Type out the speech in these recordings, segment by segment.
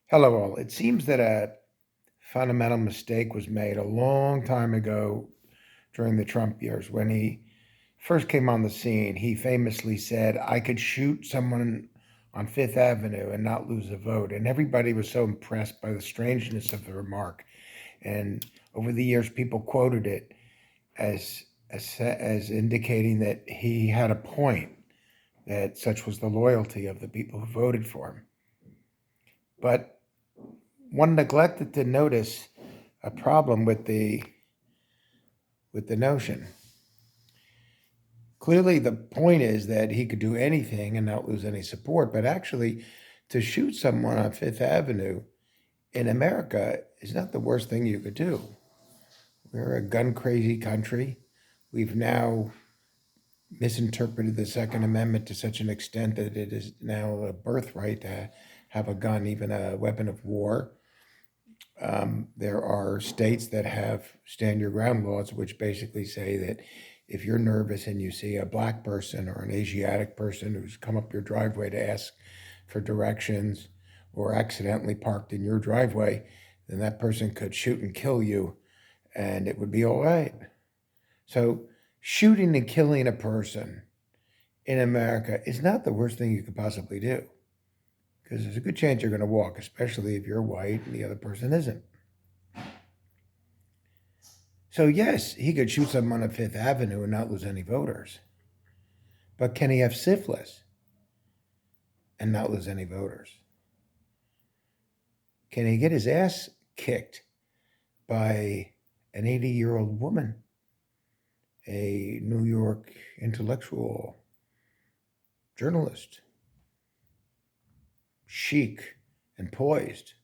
Hello, all. It seems that a fundamental mistake was made a long time ago during the Trump years. When he first came on the scene, he famously said, I could shoot someone on Fifth Avenue and not lose a vote. And everybody was so impressed by the strangeness of the remark. And over the years, people quoted it as indicating that he had a point, that such was the loyalty of the people who voted for him. But one neglected to notice a problem with the notion. Clearly, the point is that he could do anything and not lose any support, but actually, to shoot someone on Fifth Avenue in America is not the worst thing you could do. We're a gun crazy country. We've now misinterpreted the Second Amendment to such an extent that it is now a birthright to have a gun, even a weapon of war. There are states that have stand your ground laws, which basically say that if you're nervous and you see a black person or an Asiatic person who's come up your driveway to ask for directions or accidentally parked in your driveway, then that person could shoot and kill you and it would be all right. So, shooting and killing a person in America is not the worst thing you could possibly do because there's a good chance you're going to walk, especially if you're white and the other person isn't. So, yes, he could shoot someone on Fifth Avenue and not lose any voters. But can he have syphilis and not lose any voters? Can he get his ass kicked by an 80-year-old woman, a New York intellectual journalist, chic and poised,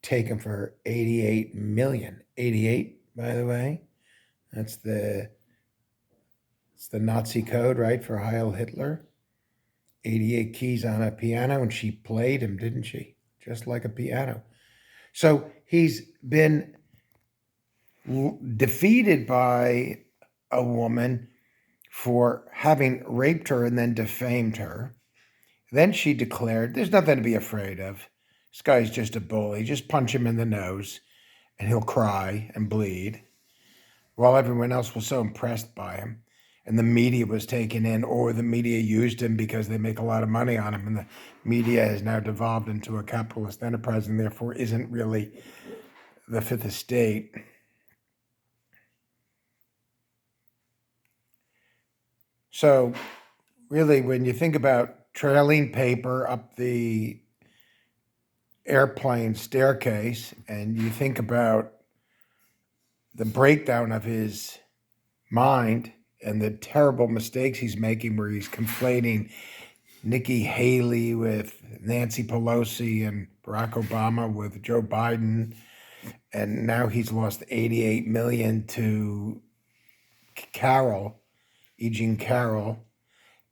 taken for 88 million? 88, by the way. That's it's the Nazi code, right, for Heil Hitler. 88 keys on a piano, and she played him, didn't she? Just like a piano. So he's been defeated by a woman for having raped her and then defamed her. Then she declared, there's nothing to be afraid of. This guy's just a bully. Just punch him in the nose and he'll cry and bleed. While everyone else was so impressed by him. And the media was taken in, or the media used him because they make a lot of money on him. And the media has now devolved into a capitalist enterprise and therefore isn't really the fifth estate. So, really, when you think about trailing paper up the airplane staircase and you think about the breakdown of his mind and the terrible mistakes he's making where he's conflating Nikki Haley with Nancy Pelosi and Barack Obama with Joe Biden. And now he's lost 88 million to Carroll, E. Jean Carroll.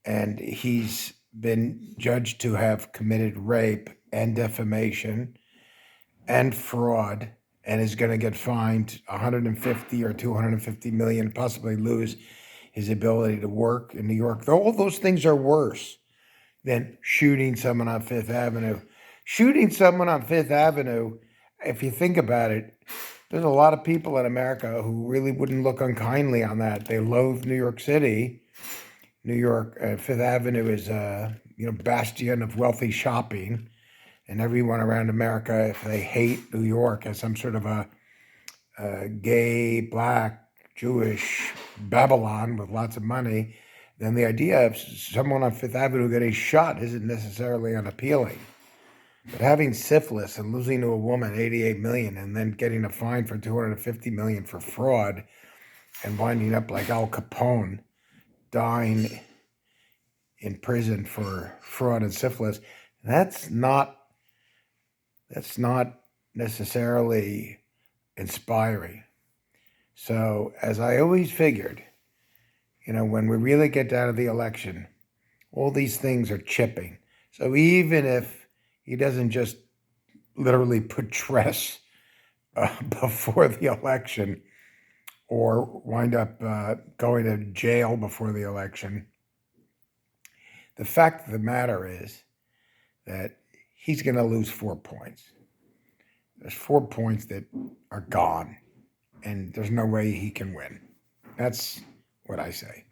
And he's been judged to have committed rape and defamation and fraud and is going to get fined 150 or 250 million, possibly lose his ability to work in New York. All those things are worse than shooting someone on Fifth Avenue. Shooting someone on Fifth Avenue, if you think about it, there's a lot of people in America who really wouldn't look unkindly on that. They loathe New York City. New York, Fifth Avenue is a bastion of wealthy shopping, and everyone around America, if they hate New York as some sort of a gay, black, Jewish Babylon with lots of money, then the idea of someone on Fifth Avenue getting shot isn't necessarily unappealing. But having syphilis and losing to a woman 88 million and then getting a fine for 250 million for fraud and winding up like Al Capone, dying in prison for fraud and syphilis, that's not necessarily inspiring. So, as I always figured, when we really get down to the election, all these things are chipping. So even if he doesn't just literally put Tress before the election or wind up going to jail before the election, the fact of the matter is that he's going to lose 4 points. There's 4 points that are gone, and there's no way he can win. That's what I say.